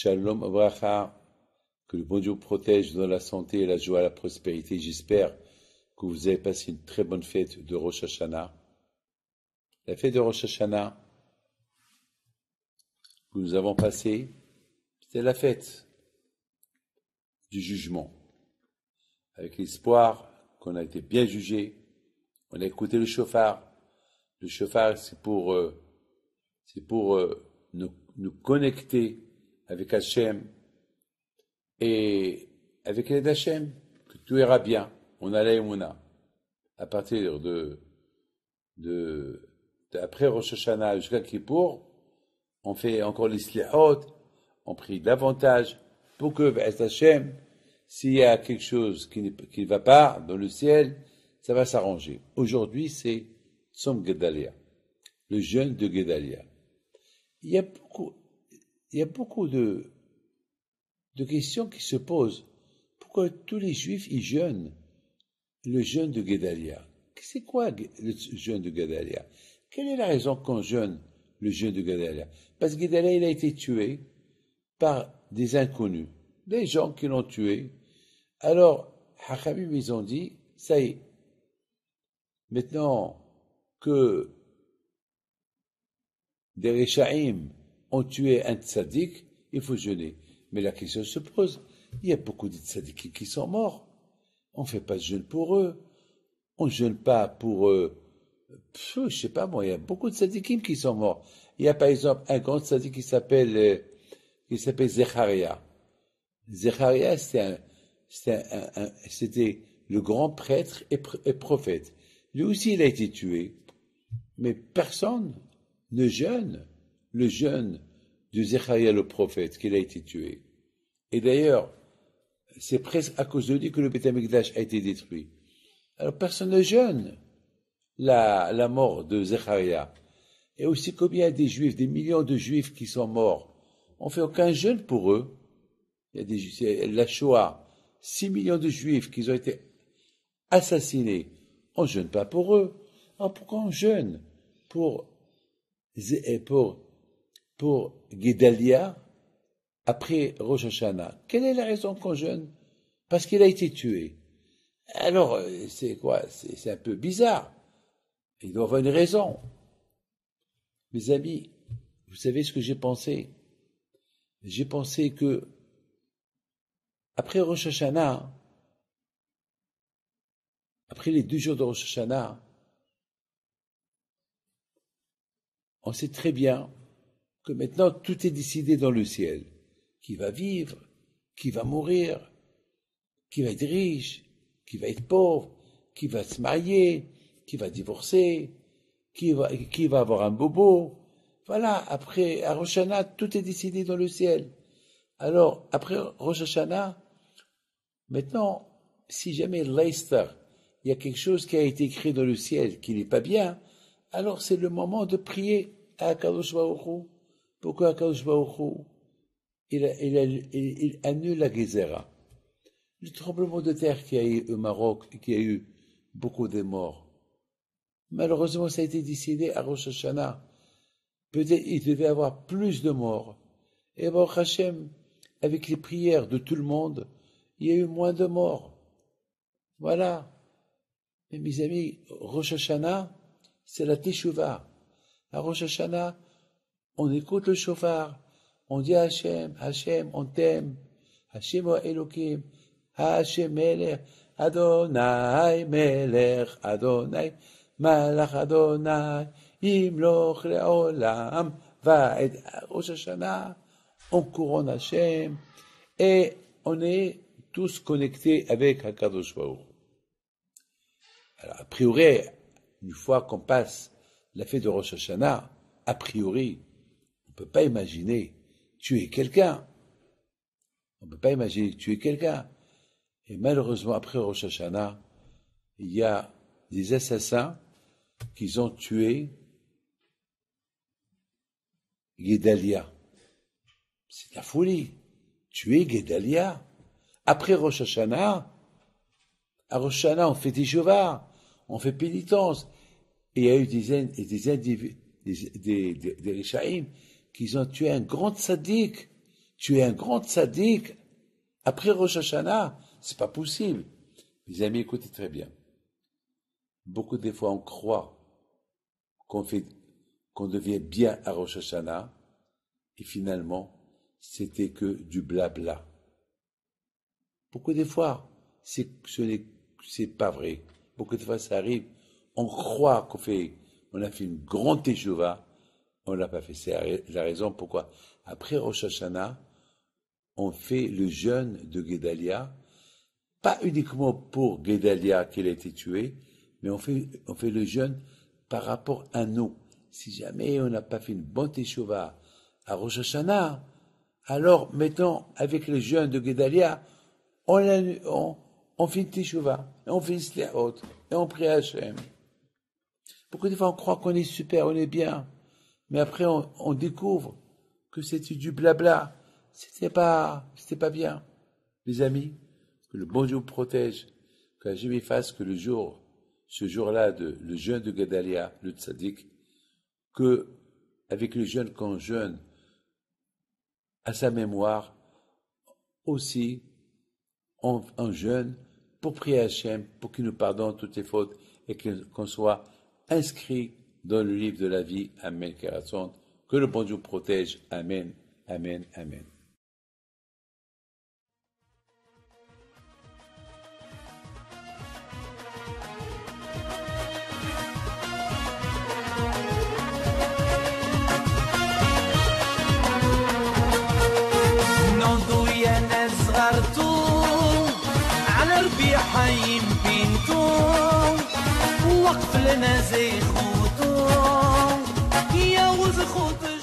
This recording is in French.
Shalom Abracha, que le bon Dieu vous protège dans la santé, la joie, la prospérité. J'espère que vous avez passé une très bonne fête de Rosh Hashanah. La fête de Rosh Hashanah que nous avons passée, c'était la fête du jugement, avec l'espoir qu'on a été bien jugé. On a écouté le shofar. Le shofar, c'est pour nous connecter avec Hachem et avec l'aide d'Hachem, que tout ira bien. On a la émouna. À partir après Rosh Hashanah jusqu'à Kippour, on fait encore les slihot, on prie davantage pour que Hachem, s'il y a quelque chose qui ne va pas dans le ciel, ça va s'arranger. Aujourd'hui, c'est Tzom Gedalia, le jeûne de Gedalia. Il y a beaucoup de questions qui se posent. Pourquoi tous les Juifs y jeûnent le jeûne de Gedalia? C'est quoi le jeûne de Gedalia? Quelle est la raison qu'on jeûne le jeûne de Gedalia? Parce que Gedalia, il a été tué par des inconnus, des gens qui l'ont tué. Alors, Hachamim, ils ont dit, ça y est, maintenant que des Réchaïm ont tué un tzaddik, il faut jeûner. Mais la question se pose, il y a beaucoup de tzaddikim qui sont morts. On ne fait pas de jeûne pour eux. On ne jeûne pas pour eux. Je sais pas moi, il y a beaucoup de tzaddikim qui sont morts. Il y a par exemple un grand tzaddik qui s'appelle Zecharia. Zecharia, c'était le grand prêtre et prophète. Lui aussi, il a été tué. Mais personne ne jeûne le jeûne de Zecharia le prophète, qu'il a été tué. Et d'ailleurs, c'est presque à cause de lui que le Beth Amikdash a été détruit. Alors personne ne jeûne la mort de Zecharia. Et aussi combien des Juifs, des millions de Juifs qui sont morts. On fait aucun jeûne pour eux. Il y a la Shoah, 6 millions de Juifs qui ont été assassinés. On ne jeûne pas pour eux. Alors pourquoi on jeûne pour Gedalia après Rosh Hashanah? Quelle est la raison qu'on jeûne? Parce qu'il a été tué. Alors, c'est quoi? C'est un peu bizarre. Il doit y avoir une raison. Mes amis, vous savez ce que j'ai pensé? J'ai pensé que après Rosh Hashanah, après les 2 jours de Rosh Hashanah, on sait très bien que maintenant tout est décidé dans le ciel. Qui va vivre, qui va mourir, qui va être riche, qui va être pauvre, qui va se marier, qui va divorcer, qui va avoir un bobo. Voilà, après à Rosh Hashanah, tout est décidé dans le ciel. Alors, après Rosh Hashanah, maintenant, si jamais Leicester, il y a quelque chose qui a été écrit dans le ciel qui n'est pas bien, alors c'est le moment de prier à Akadosh Baruch Hu. Pourquoi Akadosh Baruch Hu il annule la Gézera? Le tremblement de terre qu'il y a eu au Maroc, qui a eu beaucoup de morts. Malheureusement, ça a été décidé à Rosh Hashanah. Peut-être il devait y avoir plus de morts. Et Baruch Hashem, avec les prières de tout le monde, il y a eu moins de morts. Voilà. Mais mes amis, Rosh Hashanah, c'est la Teshuvah. À Rosh Hashanah, on écoute le shofar, on dit à Hachem, Hachem, on t'aime, Hachem wa Elokim, Hachem Melech, Adonai Melech, Adonai, Malach Adonai, Imloch Leolam, Vaed, Rosh Hashanah, on couronne Hachem, et on est tous connectés avec HaKadosh Baruch Hu. Alors, a priori, une fois qu'on passe la fête de Rosh Hashanah, a priori, on ne peut pas imaginer tuer quelqu'un. On ne peut pas imaginer tuer quelqu'un. Et malheureusement, après Rosh Hashanah, il y a des assassins qui ont tué Gedalia. C'est la folie. Tuer Gedalia. Après Rosh Hashanah, à Rosh Hashanah, on fait des Teshuvah, on fait pénitence. Et il y a eu des Réchaïm qui ont tué un grand tzaddik. tu es un grand tzaddik après Rosh Hashanah. C'est pas possible. Mes amis, écoutez très bien. Beaucoup des fois, on croit qu'on devient bien à Rosh Hashanah, et finalement, c'était que du blabla. Beaucoup des fois, c'est pas vrai. Beaucoup de fois, ça arrive. On croit on a fait une grande teshuva, on l'a pas fait. C'est la raison pourquoi. Après Rosh Hashanah, on fait le jeûne de Guédalia, pas uniquement pour Guédalia qu'il a été tué, mais on fait le jeûne par rapport à nous. Si jamais on n'a pas fait une bonne teshuva à Rosh Hashanah, alors mettons avec le jeûne de Guédalia, on fait une teshuva, et on fait une sliahot, et on prie à Hachem. Beaucoup de fois on croit qu'on est super, on est bien, mais après on découvre que c'était du blabla, c'était pas bien. Les amis, que le bon Dieu vous protège, que Hachem y fasse que ce jour-là, le jeûne de Guédalia, le tzaddik, que avec le jeûne qu'on jeûne à sa mémoire, aussi on jeûne pour prier à Hachem, pour qu'il nous pardonne toutes les fautes et qu'on soit inscrit dans le livre de la vie. Amen. Que le bon Dieu protège. Amen. Amen. Amen. حي بينتو وقف لنا زي خوتو يا وز خوتو